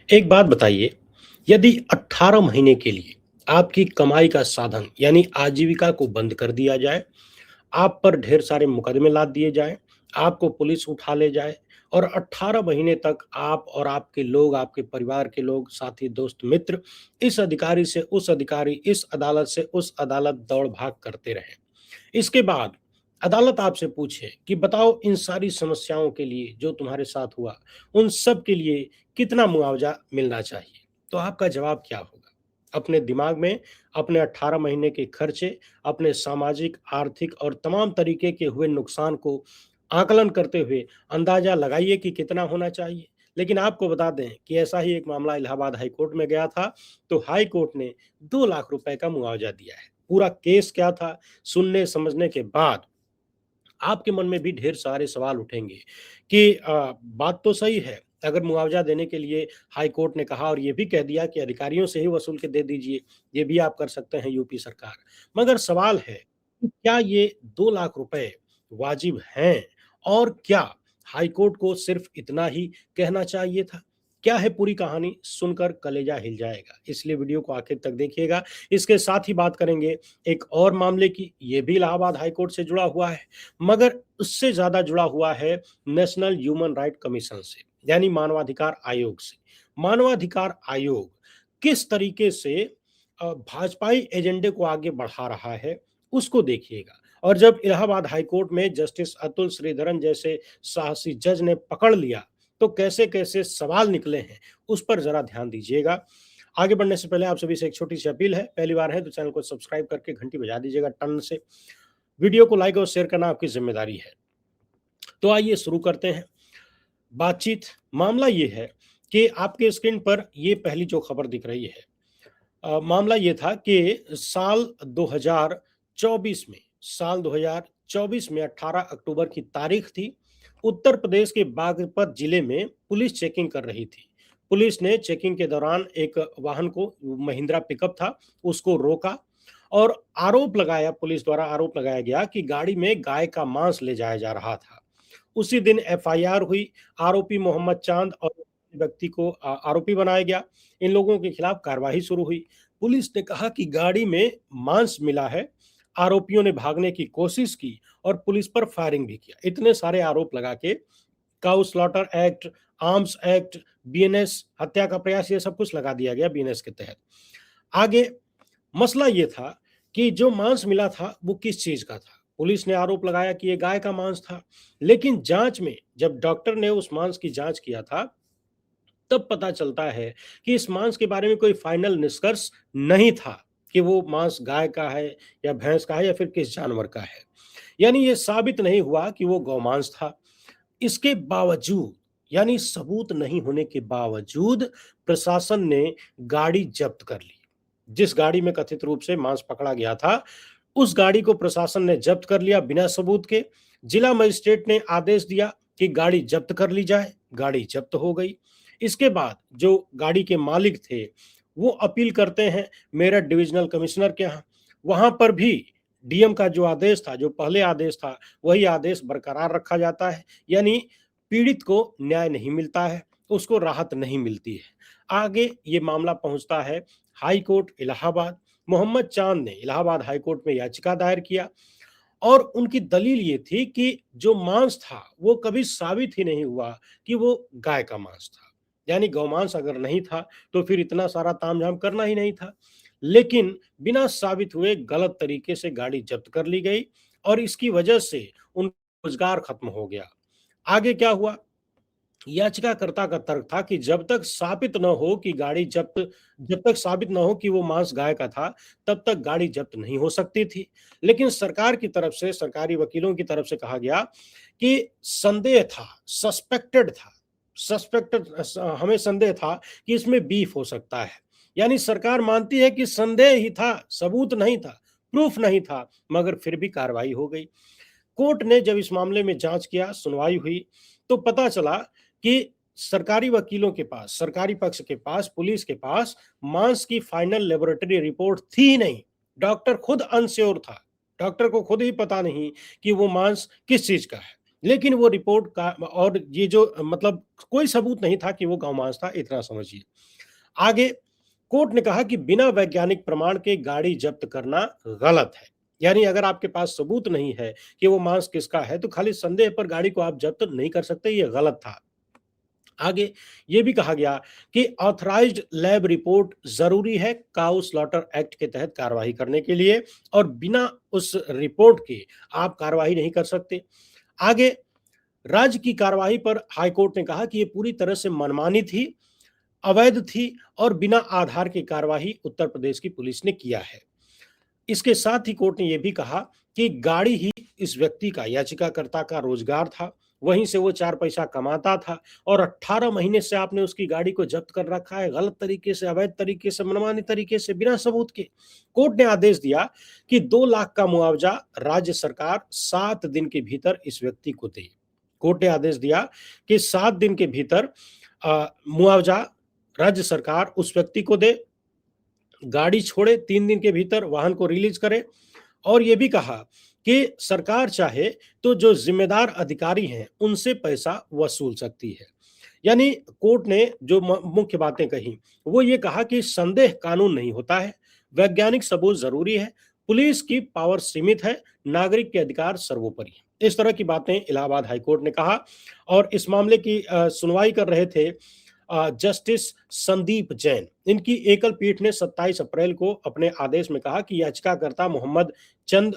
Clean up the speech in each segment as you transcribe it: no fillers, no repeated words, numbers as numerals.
एक बात बताइए, यदि 18 महीने के लिए आपकी कमाई का साधन यानी आजीविका को बंद कर दिया जाए, आप पर ढेर सारे मुकदमे लाद दिए जाएँ, आपको पुलिस उठा ले जाए और 18 महीने तक आप और आपके लोग, आपके परिवार के लोग, साथी, दोस्त, मित्र इस अधिकारी से उस अधिकारी, इस अदालत से उस अदालत दौड़-भाग करते रहें। इसके बाद अदालत आपसे पूछे कि बताओ इन सारी समस्याओं के लिए जो तुम्हारे साथ हुआ, उन सब के लिए कितना मुआवजा मिलना चाहिए? तो आपका जवाब क्या होगा? अपने दिमाग में अपने 18 महीने के खर्चे, अपने सामाजिक, आर्थिक और तमाम तरीके के हुए नुकसान को आकलन करते हुए अंदाजा लगाइए कि कितना होना चाहिए। लेकिन आपको बता दें कि ऐसा ही एक मामला इलाहाबाद हाई कोर्ट में गया था, तो हाई कोर्ट ने 2 लाख रुपए का मुआवजा दिया है। पूरा केस क्या था, सुनने समझने के बाद आपके मन में भी ढेर सारे सवाल उठेंगे कि बात तो सही है, अगर मुआवजा देने के लिए हाई कोर्ट ने कहा और ये भी कह दिया कि अधिकारियों से ही वसूल के दे दीजिए, ये भी आप कर सकते हैं यूपी सरकार। मगर सवाल है कि क्या ये 2 लाख रुपए वाजिब हैं और क्या हाई कोर्ट को सिर्फ इतना ही कहना चाहिए था? क्या है पूरी कहानी सुनकर कलेजा हिल जाएगा, इसलिए वीडियो को आखिर तक देखिएगा। इसके साथ ही बात करेंगे एक और मामले की, ये भी इलाहाबाद हाई कोर्ट से जुड़ा हुआ है, मगर उससे ज़्यादा जुड़ा हुआ है नेशनल ह्यूमन राइट कमीशन से, यानी मानवाधिकार आयोग से। मानवाधिकार आयोग किस तरीके से भाजपाई एजेंडे को आगे बढ़ा रहा है, उसको देखिएगा। और जब इलाहाबाद हाई कोर्ट में जस्टिस अतुल श्रीधरन जैसे साहसी जज ने पकड़ लिया, तो कैसे-कैसे सवाल निकले हैं, उस पर ज़रा ध्यान दीजिएगा। आगे बढ़ने से पहले आप सभी से एक छोटी-सी अपील है, पहली बार है तो चैनल को सब्सक्राइब करके घंटी बजा दीजिएगा टन से। वीडियो को लाइक और शेयर करना आपकी ज़िम्मेदारी है। तो आइए शुरू करते हैं बातचीत। मामला ये है कि आपके स्क्रीन पर ये पहली जो खबर दिख रही है, मामला ये था कि साल 2024 में 18 अक्टूबर की तारीख थी। उत्तर प्रदेश के बागपत जिले में पुलिस चेकिंग कर रही थी। पुलिस ने चेकिंग के दौरान एक वाहन को, महिंद्रा पिकअप था, उसको रोका और पुलिस द्वारा आरोप लगाया गया कि गाड़ी में गाय का मांस ले जाया जा रहा था। उसी दिन एफआईआर हुई, आरोपी मोहम्मद चांद और व्यक्ति को आरोपी बनाया गया। इन लोगों के खिलाफ कार्रवाई शुरू हुई। पुलिस ने कहा कि गाड़ी में मांस मिला है, आरोपियों ने भागने की कोशिश की और पुलिस पर फायरिंग भी किया। इतने सारे आरोप लगा के cow slaughter act, arms act, BNS, हत्या का प्रयास, ये सब कुछ लगा दिया गया बीएनएस के तहत। आगे मसला ये था कि जो मांस मिला था वो किस चीज का था। पुलिस ने आरोप लगाया कि ये गाय का मांस था, लेकिन जांच में जब डॉक्टर ने उस मांस की जांच किया था, तब पता चलता है कि इस मांस के बारे में कोई फाइनल निष्कर्ष नहीं था कि वो मांस गाय का है या भैंस का है या फिर किस जानवर का है। यानी ये साबित नहीं हुआ कि वो गौमांस था। इसके बावजूद, यानी सबूत नहीं होने के बावजूद, प्रशासन ने गाड़ी जब्त कर ली। जिस गाड़ी में कथित रूप से मांस पकड़ा गया था, उस गाड़ी को प्रशासन ने जब्त कर लिया बिना सबूत के। जिला मजिस्ट्रेट ने आदेश दिया कि गाड़ी जब्त कर ली जाए, गाड़ी जब्त हो गई। इसके बाद जो गाड़ी के मालिक थे, वो अपील करते हैं मेरठ डिविजनल कमिश्नर के यहाँ। वहां पर भी डीएम का जो आदेश था, जो पहले आदेश था, वही आदेश बरकरार रखा जाता है। यानी पीड़ित को न्याय नहीं मिलता है, उसको राहत नहीं मिलती है। आगे ये मामला पहुंचता है हाई कोर्ट इलाहाबाद। मोहम्मद चांद ने इलाहाबाद हाई कोर्ट में याचिका दायर किया और उनकी दलील ये थी कि जो मांस था वो कभी साबित ही नहीं हुआ कि वो गाय का मांस था। यानी गौमांस अगर नहीं था तो फिर इतना सारा तामझाम करना ही नहीं था। लेकिन बिना साबित हुए गलत तरीके से गाड़ी जब्त कर ली गई और इसकी वजह से उनका रोजगार खत्म हो गया। आगे क्या हुआ? याचिकाकर्ता का तर्क था कि जब तक साबित न हो कि वो मांस गाय का था, तब तक गाड़ी जब्त नहीं हो सकती थी। लेकिन सरकार की तरफ से, सरकारी वकीलों की तरफ से कहा गया कि संदेह था, हमें संदेह था कि इसमें बीफ हो सकता है। यानी सरकार मानती है कि संदेह ही था, सबूत नहीं था, प्रूफ नहीं था, मगर फिर भी कार्रवाई हो गई। कोर्ट ने जब इस मामले में जांच किया, सुनवाई हुई, तो पता चला कि सरकारी वकीलों के पास, सरकारी पक्ष के पास, पुलिस के पास मांस की फाइनल लेबोरेटरी रिपोर्ट थी ही नहीं। डॉक्टर खुद अनश्योर था। डॉक्टर को खुद ही पता नहीं कि वो मांस किस चीज का है। लेकिन वो रिपोर्ट का और ये जो मतलब कोई सबूत नहीं था कि वो गौमांस था, इतना समझिए। आगे कोर्ट ने कहा कि बिना वैज्ञानिक प्रमाण के गाड़ी जब्त करना गलत है। यानी अगर आपके पास सबूत नहीं है कि वो मांस किसका है, तो खाली संदेह पर गाड़ी को आप जब्त नहीं कर सकते, ये गलत था। आगे ये भी कहा गया कि ऑथराइज्ड लैब रिपोर्ट जरूरी है काउ स्लॉटर एक्ट के तहत कार्रवाई करने के लिए, और बिना उस रिपोर्ट के आप कार्रवाई नहीं कर सकते। आगे राज्य की कार्रवाई पर हाईकोर्ट ने कहा कि ये पूरी तरह से मनमानी थी, अवैध थी और बिना आधार की कार्रवाई उत्तर प्रदेश की पुलिस ने किया है। इसके साथ ही कोर्ट ने यह भी कहा कि गाड़ी ही इस व्यक्ति का, याचिकाकर्ता का रोजगार था, वहीं से वो 4 पैसा कमाता था, और 18 महीने से आपने उसकी गाड़ी को जब्त कर रखा है गलत तरीके से, अवैध तरीके से, मनमानी तरीके से, बिना सबूत के। कोर्ट ने आदेश दिया कि 2 लाख का मुआवजा राज्य सरकार 7 दिन के भीतर इस व्यक्ति को दे। कोर्ट ने आदेश दिया कि 7 दिन के भीतर मुआवजा राज्य सरकार उस व्यक्ति को दे, गाड़ी छोड़े, 3 दिन के भीतर वाहन को रिलीज करे, और ये भी कहा कि सरकार चाहे तो जो जिम्मेदार अधिकारी हैं उनसे पैसा वसूल सकती है। यानी कोर्ट ने जो मुख्य बातें कही वो ये कहा कि संदेह कानून नहीं होता है, वैज्ञानिक सबूत जरूरी है, पुलिस की पावर सीमित है, नागरिक के अधिकार सर्वोपरि है। इस तरह की बातें इलाहाबाद हाईकोर्ट ने कहा। और इस मामले की सुनवाई कर रहे थे जस्टिस संदीप जैन। इनकी एकल पीठ ने 27 अप्रैल को अपने आदेश में कहा कि याचिकाकर्ता मोहम्मद चंद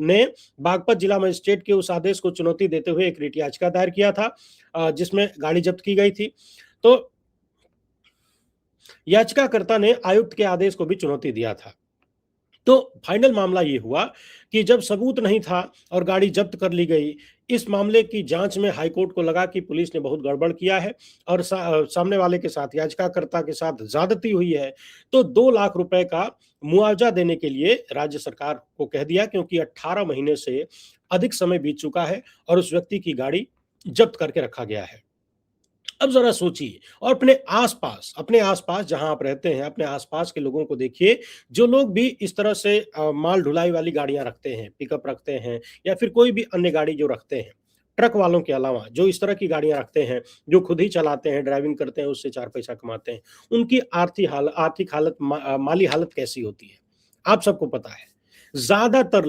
ने बागपत जिला मजिस्ट्रेट के उस आदेश को चुनौती देते हुए एक रिट याचिका दायर किया था जिसमें गाड़ी जब्त की गई थी। तो याचिकाकर्ता ने आयुक्त के आदेश को भी चुनौती दिया था। तो फाइनल मामला ये हुआ कि जब सबूत नहीं था और गाड़ी जब्त कर ली गई, इस मामले की जांच में हाईकोर्ट को लगा कि पुलिस ने बहुत गड़बड़ किया है और सामने वाले के साथ, याचिकाकर्ता के साथ ज्यादती हुई है। तो 2 लाख रुपए का मुआवजा देने के लिए राज्य सरकार को कह दिया, क्योंकि 18 महीने से अधिक समय बीत चुका है और उस व्यक्ति की गाड़ी जब्त करके रखा गया है। अब जरा सोचिए और अपने आसपास जहां आप रहते हैं, अपने आसपास के लोगों को देखिए, जो लोग भी इस तरह से माल ढुलाई वाली गाड़ियां रखते हैं, पिकअप रखते हैं, या फिर कोई भी अन्य गाड़ी जो रखते हैं, ट्रक वालों के अलावा जो इस तरह की गाड़ियां रखते हैं, जो खुद ही चलाते हैं, ड्राइविंग करते हैं, उससे 4 पैसा कमाते हैं, उनकी आर्थिक हालत, माली हालत कैसी होती है, आप सबको पता है। ज्यादातर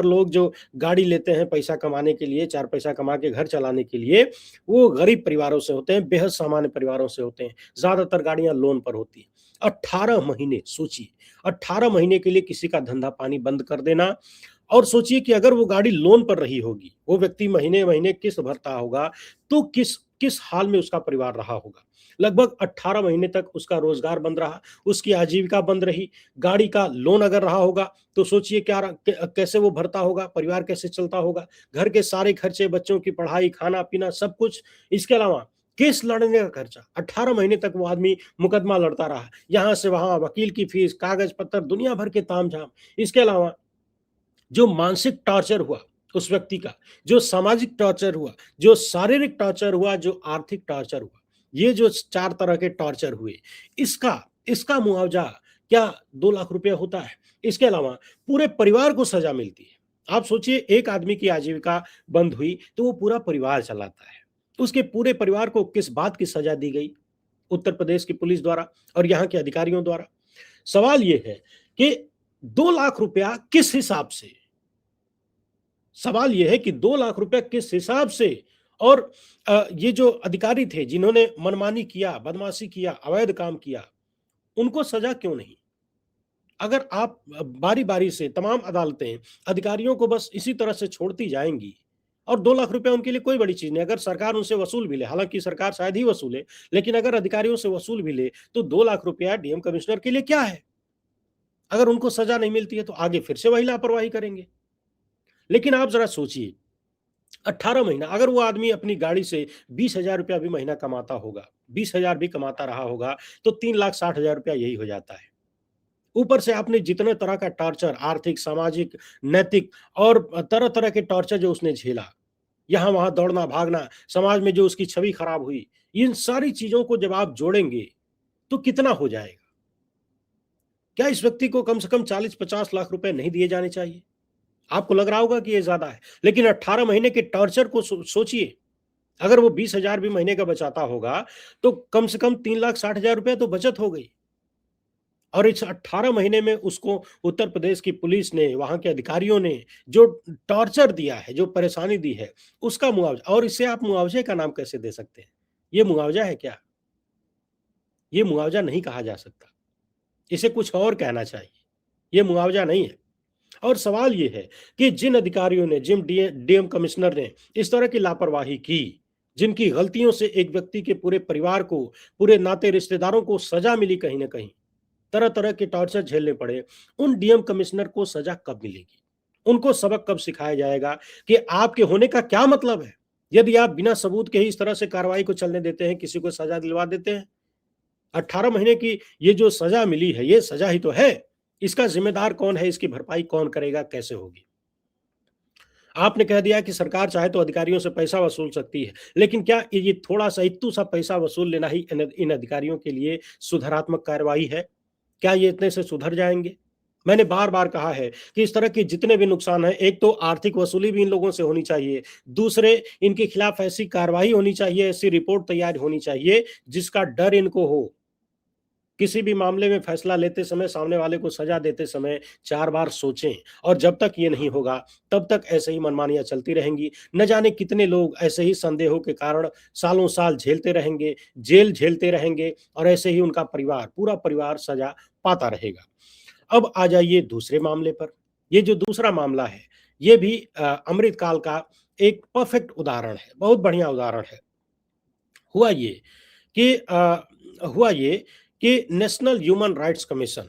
लोग जो गाड़ी लेते हैं पैसा कमाने के लिए, 4 पैसा कमा के घर चलाने के लिए, वो गरीब परिवारों से होते हैं, बेहद सामान्य परिवारों से होते हैं। ज्यादातर गाड़ियां लोन पर होती हैं। 18 महीने सोचिए, 18 महीने के लिए किसी का धंधा पानी बंद कर देना। और सोचिए कि अगर वो गाड़ी लोन पर रही होगी, वो व्यक्ति महीने महीने किस्त भरता होगा, तो किस किस हाल में उसका परिवार रहा होगा। लगभग 18 महीने तक उसका रोजगार बंद रहा, उसकी आजीविका बंद रही, गाड़ी का लोन अगर रहा होगा तो सोचिए क्या कैसे वो भरता होगा, परिवार कैसे चलता होगा, घर के सारे खर्चे, बच्चों की पढ़ाई, खाना पीना, सब कुछ। इसके अलावा केस लड़ने का खर्चा, 18 महीने तक वो आदमी मुकदमा लड़ता रहा, यहां से वहां, वकील की फीस, कागज पत्तर, दुनिया भर के तामझाम। इसके अलावा जो मानसिक टॉर्चर हुआ उस व्यक्ति का, जो सामाजिक टॉर्चर हुआ, जो शारीरिक टॉर्चर हुआ, जो आर्थिक टॉर्चर हुआ, ये जो 4 तरह के टॉर्चर हुए, इसका इसका मुआवजा क्या 2 लाख रुपया होता है? इसके अलावा पूरे परिवार को सजा मिलती है। आप सोचिए, एक आदमी की आजीविका बंद हुई तो वो पूरा परिवार चलाता है, उसके पूरे परिवार को किस बात की सजा दी गई उत्तर प्रदेश की पुलिस द्वारा और यहाँ के अधिकारियों द्वारा? सवाल ये है कि 2 लाख रुपया किस हिसाब से, सवाल यह है कि 2 लाख रुपया किस हिसाब से? और ये जो अधिकारी थे जिन्होंने मनमानी किया, बदमाशी किया, अवैध काम किया, उनको सजा क्यों नहीं? अगर आप बारी बारी से तमाम अदालतें अधिकारियों को बस इसी तरह से छोड़ती जाएंगी, और 2 लाख रुपया उनके लिए कोई बड़ी चीज नहीं, अगर सरकार उनसे वसूल भी ले, हालांकि सरकार शायद ही वसूले, लेकिन अगर अधिकारियों से वसूल भी ले तो 2 लाख रुपया डीएम कमिश्नर के लिए क्या है? अगर उनको सजा नहीं मिलती है तो आगे फिर से वही लापरवाही करेंगे। लेकिन आप जरा सोचिए, 18 महीना अगर वो आदमी अपनी गाड़ी से 20,000 रुपया भी महीना कमाता होगा, 20,000 भी कमाता रहा होगा, तो 3,60,000 रुपया यही हो जाता है। ऊपर से आपने जितने तरह का टॉर्चर, आर्थिक, सामाजिक, नैतिक और तरह तरह के टॉर्चर जो उसने झेला, यहाँ वहां दौड़ना भागना, समाज में जो उसकी छवि खराब हुई, इन सारी चीजों को जब आप जोड़ेंगे तो कितना हो जाएगा? क्या इस व्यक्ति को कम से कम 40-50 लाख रुपए नहीं दिए जाने चाहिए? आपको लग रहा होगा कि ये ज्यादा है, लेकिन 18 महीने के टॉर्चर को सोचिए। अगर वो 20,000 भी महीने का बचाता होगा तो कम से कम 3,60,000 रुपया तो बचत हो गई। और इस 18 महीने में उसको उत्तर प्रदेश की पुलिस ने, वहां के अधिकारियों ने जो टॉर्चर दिया है, जो परेशानी दी है, उसका मुआवजा। और इसे आप मुआवजे का नाम कैसे दे सकते हैं? ये मुआवजा है क्या? ये मुआवजा नहीं कहा जा सकता। इसे कुछ और कहना चाहिए। ये मुआवजा नहीं है। और सवाल ये है कि जिन अधिकारियों ने, जिन डीएम कमिश्नर ने इस तरह की लापरवाही की, जिनकी गलतियों से एक व्यक्ति के पूरे परिवार को, पूरे नाते रिश्तेदारों को सजा मिली, कहीं ना कहीं तरह तरह के टॉर्चर झेलने पड़े, उन डीएम कमिश्नर को सजा कब मिलेगी? उनको सबक कब सिखाया जाएगा कि आपके होने का क्या मतलब है, यदि आप बिना सबूत के ही इस तरह से कार्रवाई को चलने देते हैं, किसी को सजा दिलवा देते हैं? 18 महीने की ये जो सजा मिली है, ये सजा ही तो है। इसका जिम्मेदार कौन है? इसकी भरपाई कौन करेगा? कैसे होगी? आपने कह दिया कि सरकार चाहे तो अधिकारियों से पैसा वसूल सकती है, लेकिन क्या ये थोड़ा सा, इत्तू सा पैसा वसूल लेना ही इन अधिकारियों के लिए सुधारात्मक कार्रवाई है? क्या ये इतने से सुधर जाएंगे? मैंने बार बार कहा है कि इस तरह के जितने भी नुकसान हैं, एक तो आर्थिक वसूली भी इन लोगों से होनी चाहिए, दूसरे इनके खिलाफ ऐसी कार्रवाई होनी चाहिए, ऐसी रिपोर्ट तैयार होनी चाहिए जिसका डर इनको हो। किसी भी मामले में फैसला लेते समय, सामने वाले को सजा देते समय 4 बार सोचें। और जब तक ये नहीं होगा, तब तक ऐसे ही मनमानियाँ चलती रहेंगी। न जाने कितने लोग ऐसे ही संदेहों के कारण सालों-साल झेलते रहेंगे, जेल झेलते रहेंगे, और ऐसे ही उनका परिवार, पूरा परिवार सजा पाता रहेगा। अब आ जाइए दूसरे मामले पर। ये जो दूसरा मामला है, ये भी अमृतकाल का एक परफेक्ट उदाहरण है, बहुत बढ़िया उदाहरण है। हुआ ये कि national human rights commission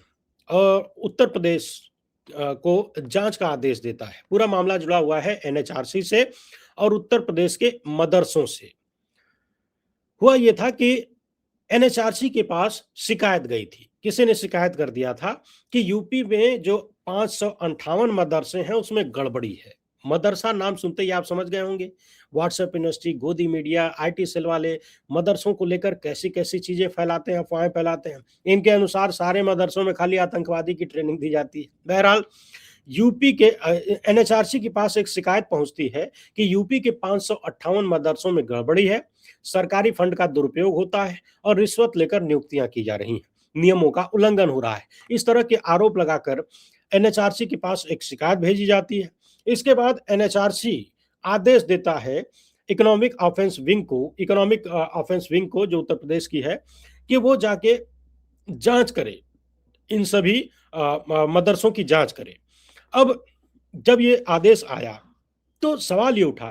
Uttar Pradesh को जांच का आदेश देता है। पूरा मामला जुड़ा हुआ है एनएचआरसी से और उत्तर प्रदेश के मदरसों से। हुआ ये था कि एनएचआरसी के पास शिकायत गई थी। किसी ने शिकायत कर दिया था कि यूपी में जो 558 मदरसे हैं उसमें गड़बड़ी है। मदरसा नाम सुनते ही आप समझ गए होंगे, व्हाट्सएप यूनिवर्सिटी, गोदी मीडिया, आईटी सेल वाले मदरसों को लेकर कैसी-कैसी चीजें फैलाते हैं, अफवाहें फैलाते हैं। इनके अनुसार सारे मदरसों में खाली आतंकवादी की ट्रेनिंग दी जाती है। बहरहाल यूपी के एनएचआरसी के पास एक शिकायत पहुंचती है कि यूपी के 558 मदरसों में गड़बड़ी है, सरकारी फंड का दुरुपयोग होता है और रिश्वत लेकर नियुक्तियां की जा रही हैं, नियमों का उल्लंघन हो रहा है। इस तरह के आरोप लगाकर एनएचआरसी के पास एक शिकायत भेजी जाती है। इसके बाद एनएचआरसी आदेश देता है इकोनॉमिक ऑफेंस विंग को, जो उत्तर प्रदेश की है, कि वो जाके जांच करे, इन सभी मदरसों की जांच करे। अब जब ये आदेश आया तो सवाल ये उठा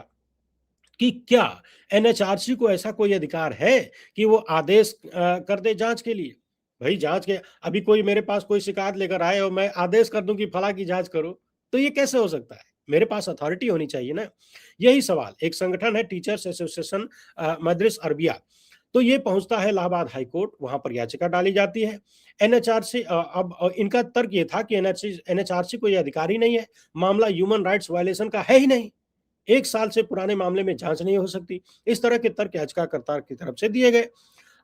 कि क्या एनएचआरसी को ऐसा कोई अधिकार है कि वो आदेश कर दे जांच के लिए? भाई जांच के, अभी कोई मेरे पास कोई शिकायत लेकर आए और मैं आदेश कर दूं कि फला की जांच करो, तो ये कैसे हो सकता है? मेरे पास अथॉरिटी होनी चाहिए ना। यही सवाल एक संगठन है, टीचर्स एसोसिएशन मदरस अरबिया, तो ये पहुंचता है इलाहाबाद हाई कोर्ट, वहां पर याचिका डाली जाती है। एनएचआरसी अब इनका तर्क ये था कि एनएचआरसी को ये अधिकार ही नहीं है, मामला ह्यूमन राइट्स वायलेशन का है ही नहीं, 1 साल से पुराने मामले में जांच नहीं हो सकती। इस तरह के तर्क याचिकाकर्ता की तरफ से दिए गए।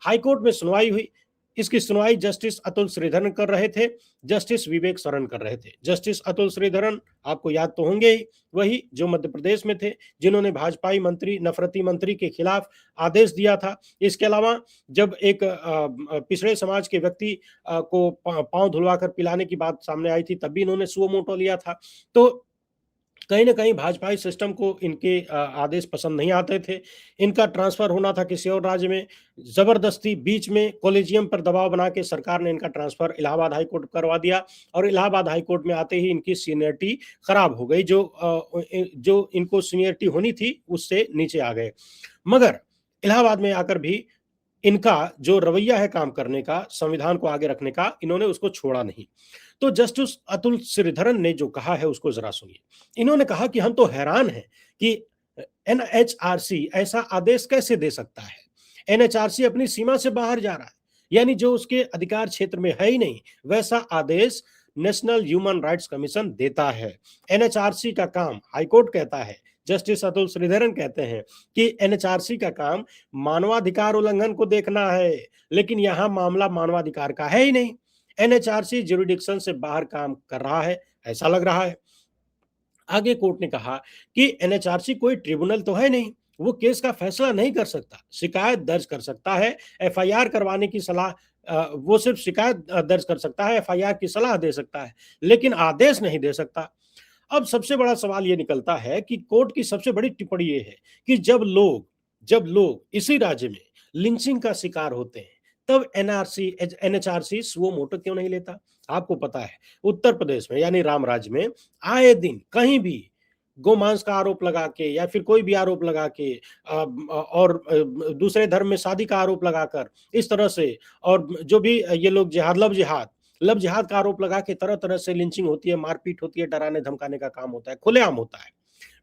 हाईकोर्ट में सुनवाई हुई। इसकी सुनवाई जस्टिस अतुल श्रीधरन कर रहे थे, जस्टिस विवेक सरन कर रहे थे। जस्टिस अतुल श्रीधरन आपको याद तो होंगे ही, वही जो मध्य प्रदेश में थे, जिन्होंने भाजपाई मंत्री, नफरती मंत्री के खिलाफ आदेश दिया था। इसके अलावा जब एक पिछड़े समाज के व्यक्ति को पांव धुलवाकर पिलाने की बात सामने आई थी, तब भी इन्होंने सुओ मोटो लिया था। तो कहीं न कहीं भाजपाई सिस्टम को इनके आदेश पसंद नहीं आते थे। इनका ट्रांसफ़र होना था किसी और राज्य में। ज़बरदस्ती बीच में कॉलेजियम पर दबाव बना के सरकार ने इनका ट्रांसफ़र इलाहाबाद हाई कोर्ट करवा दिया, और इलाहाबाद हाई कोर्ट में आते ही इनकी सीनियरिटी खराब हो गई। जो इनको सीनियरिटी होनी थी, उससे नीचे आ गए। मगर इलाहाबाद में आकर भी इनका जो रवैया है काम करने का, संविधान को आगे रखने का, इन्होंने उसको छोड़ा नहीं। तो जस्टिस अतुल श्रीधरन ने जो कहा है उसको जरा सुनिए। इन्होंने कहा कि हम तो हैरान हैं कि एनएचआरसी ऐसा आदेश कैसे दे सकता है? एनएचआरसी अपनी सीमा से बाहर जा रहा है, यानी जो उसके अधिकार क्षेत्र में है ही नहीं, वैसा आदेश नेशनल ह्यूमन राइट्स कमीशन देता है। एनएचआरसी का काम, हाईकोर्ट कहता है, जस्टिस अतुल श्रीधरन कहते हैं कि एनएचआरसी का काम मानवाधिकार उल्लंघन को देखना है, लेकिन यहां मामला मानवाधिकार का है ही नहीं। एनएचआरसी ज्यूरिडिक्शन से बाहर काम कर रहा है, ऐसा लग रहा है। आगे कोर्ट ने कहा कि एनएचआरसी कोई ट्रिब्यूनल तो है नहीं, वो केस का फैसला नहीं कर सकता, शिकायत दर्ज कर सकता है, एफआईआर करवाने की सलाह वो सिर्फ शिकायत दर्ज कर सकता है, एफआईआर की सलाह दे सकता है, लेकिन आदेश नहीं दे सकता। अब सबसे बड़ा सवाल ये निकलता है कि कोर्ट की सबसे बड़ी टिप्पणी ये है कि जब लोग इसी राज्य में लिंचिंग का शिकार होते हैं, तब एनएचआरसी सुओ मोटो क्यों नहीं लेता? आपको पता है, उत्तर प्रदेश में यानी राम राज्य में आए दिन कहीं भी गोमांस का आरोप लगा के या फिर कोई भी आरोप लगा के और दूसरे धर्म में शादी का आरोप लगाकर इस तरह से, और जो भी ये लोग लव जिहाद का आरोप लगा के तरह तरह से लिंचिंग होती है, मारपीट होती है, डराने धमकाने का काम होता है, खुलेआम होता है।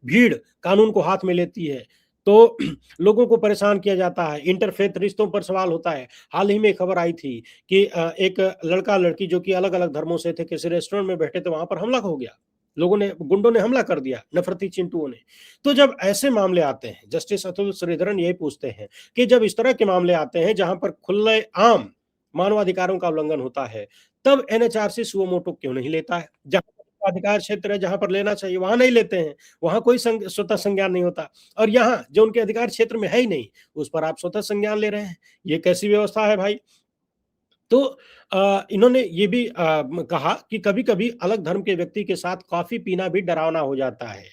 भीड़ कानून को हाथ में लेती है, तो लोगों को परेशान किया जाता है, इंटरफेथ रिश्तों पर सवाल होता है। हाल ही में खबर आई थी कि एक लड़का लड़की जो कि अलग अलग धर्मों से थे, किसी रेस्टोरेंट में बैठे थे, वहां पर हमला हो गया, लोगों ने, गुंडों ने हमला कर दिया, नफरती चिंटुओं ने। तो जब ऐसे मामले आते हैं, जस्टिस अतुल श्रीधरन यही पूछते हैं कि जब इस तरह के मामले आते हैं जहां पर खुले आम मानवाधिकारों का उल्लंघन होता है, तब एनएचआरसी सुओ मोटो क्यों नहीं लेता है? जहां पर अधिकार क्षेत्र है, जहां पर लेना चाहिए वहां नहीं लेते हैं, वहां कोई स्वतः संज्ञान नहीं होता, और यहाँ जो उनके अधिकार क्षेत्र में है ही नहीं, उस पर आप स्वतः संज्ञान ले रहे हैं। ये कैसी व्यवस्था है भाई? तो इन्होंने ये भी कहा कि कभी-कभी अलग धर्म के व्यक्ति के साथ कॉफी पीना भी डरावना हो जाता है।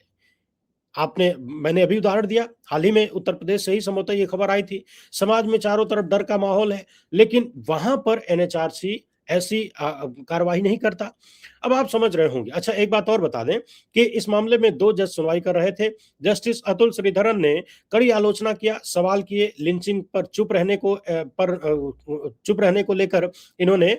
मैंने अभी उदाहरण दिया, हाल ही में उत्तर प्रदेश से ही संभवतः ये खबर आई थी। समाज में चारों तरफ डर का माहौल है, लेकिन वहाँ पर एनएचआरसी ऐसी कार्रवाई नहीं करता। अब आप समझ रहे होंगे। अच्छा, एक बात और बता दें कि इस मामले में 2 जज सुनवाई कर रहे थे। जस्टिस अतुल श्रीधरन ने कड़ी आलोचना किया, सवाल किए, लिंचिंग पर चुप रहने को लेकर इन्होंने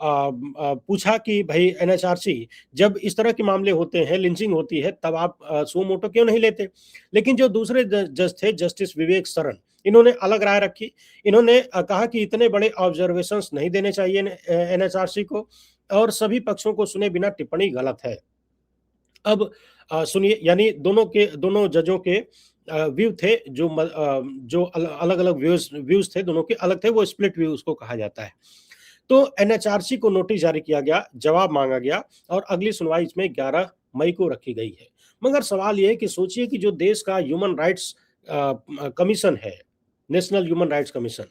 पूछा कि भई एनएचआरसी, जब इस तरह के मामले होते हैं, लिंचिंग होती है, तब आप सुओ मोटो क्यों नहीं लेते? लेकिन जो दूसरे जज थे, जस्टिस विवेक सरन, इन्होंने अलग राय रखी। इन्होंने कहा कि इतने बड़े ऑब्जर्वेशंस नहीं देने चाहिए एनएचआरसी को, और सभी पक्षों को सुने बिना टिप्पणी गलत है। अब सुनिए, यानी दोनों जजों के व्यू थे, जो अलग-अलग व्यूज थे, दोनों के अलग थे, वो स्प्लिट व्यू उसको कहा जाता है। तो एनएचआरसी को नोटिस जारी किया गया, जवाब मांगा गया, और अगली सुनवाई इसमें 11 मई को रखी गई है। मगर सवाल ये है कि सोचिए कि जो देश का ह्यूमन राइट्स कमीशन है, नेशनल ह्यूमन राइट्स कमीशन,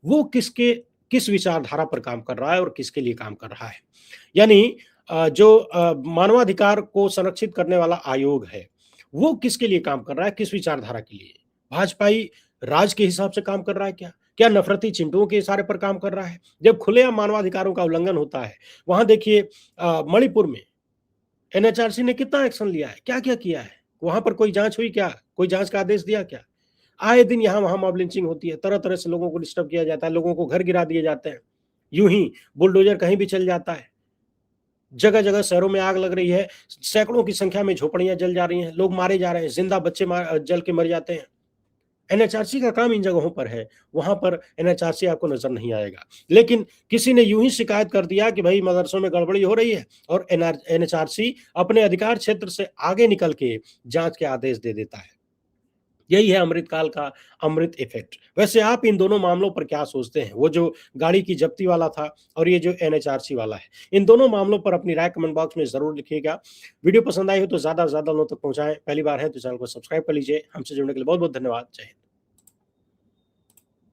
वो किस विचारधारा पर काम कर रहा है और किसके लिए काम कर रहा है? यानी जो मानवाधिकार को संरक्षित करने वाला आयोग है, वो किसके लिए काम कर रहा है, किस विचारधारा के लिए? भाजपाई राज के हिसाब से काम कर रहा है क्या? क्या नफरती चिंटुओं के इशारे पर काम कर रहा है? जब खुलेआम मानवाधिकारों का उल्लंघन होता है, वहां देखिए मणिपुर में एनएचआरसी ने कितना एक्शन लिया है, क्या-क्या किया है? वहां पर कोई जांच हुई क्या? कोई जांच का आदेश दिया क्या? आए दिन यहाँ वहां मॉब लिंचिंग होती है, तरह-तरह से लोगों को डिस्टर्ब किया जाता है, लोगों को घर गिरा दिए जाते हैं। यूं ही बुलडोजर कहीं भी चल जाता है। जगह-जगह शहरों में आग लग रही है, सैकड़ों की संख्या में झोपड़ियां जल जा रही हैं, लोग मारे जा रहे हैं, जिंदा बच्चे जल के मर जाते हैं। एनएचआरसी का काम इन जगहों पर है, वहाँ पर एनएचआरसी आपको नज़र नहीं आएगा। लेकिन किसी ने यूँ ही शिकायत कर दिया कि भई मदरसों में गड़बड़ी हो रही है, और एनएचआरसी अपने अधिकार क्षेत्र से आगे निकल के जाँच के आदेश दे देता है। यही है अमृतकाल का अमृत इफ़ेक्ट। वैसे आप इन दोनों मामलों पर क्या सोचते हैं? वो जो गाड़ी की ज़ब्ती वाला था और ये जो एनएचआरसी वाला है। इन दोनों मामलों पर अपनी राय कमेंट बॉक्स में ज़रूर लिखिएगा। वीडियो पसंद आई हो तो ज़्यादा से ज़्यादा लोगों तक पहुँचाएँ। पहली बार है तो चैनल को सब्सक्राइब कर लीजिए। हमसे जुड़ने के लिए बहुत-बहुत धन्यवाद। जय हिंद।